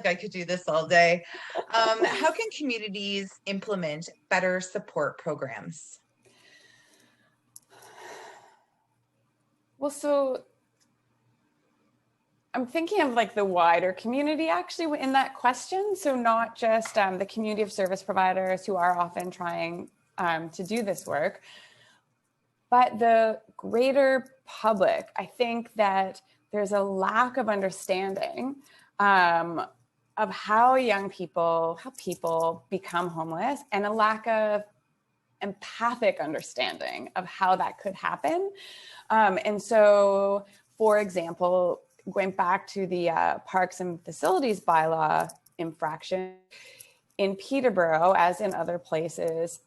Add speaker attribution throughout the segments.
Speaker 1: like I could do this all day. How can communities implement better support programs?
Speaker 2: Well, so I'm thinking of like the wider community actually in that question. So not just the community of service providers who are often trying to do this work, but the greater public. I think that there's a lack of understanding of how people become homeless, and a lack of empathic understanding of how that could happen. And so, for example, going back to the parks and facilities bylaw infraction, in Peterborough, as in other places,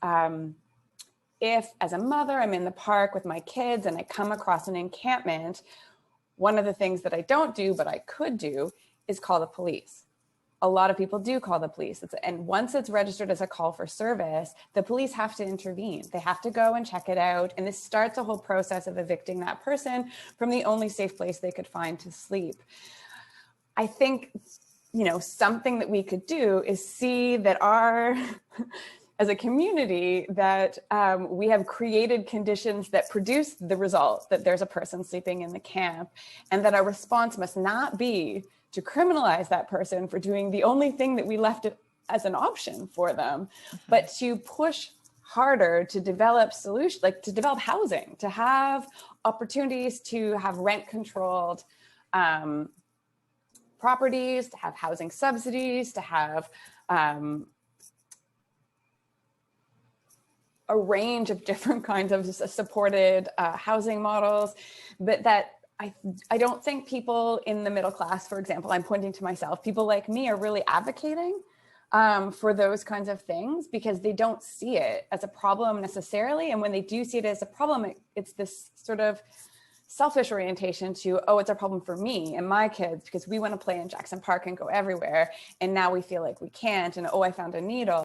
Speaker 2: if as a mother I'm in the park with my kids and I come across an encampment, one of the things that I don't do, but I could do, is call the police. A lot of people do call the police. And once it's registered as a call for service, the police have to intervene. They have to go and check it out. And this starts a whole process of evicting that person from the only safe place they could find to sleep. I think, something that we could do is see that as a community, that we have created conditions that produce the result that there's a person sleeping in the camp, and that our response must not be to criminalize that person for doing the only thing that we left as an option for them, but to push harder to develop solutions, like to develop housing, to have opportunities to have rent-controlled properties, to have housing subsidies, to have a range of different kinds of supported housing models, but that I don't think people in the middle class, for example, I'm pointing to myself, people like me are really advocating for those kinds of things, because they don't see it as a problem necessarily. And when they do see it as a problem, it's this sort of selfish orientation to, oh, it's a problem for me and my kids because we want to play in Jackson Park and go everywhere. And now we feel like we can't. And oh, I found a needle.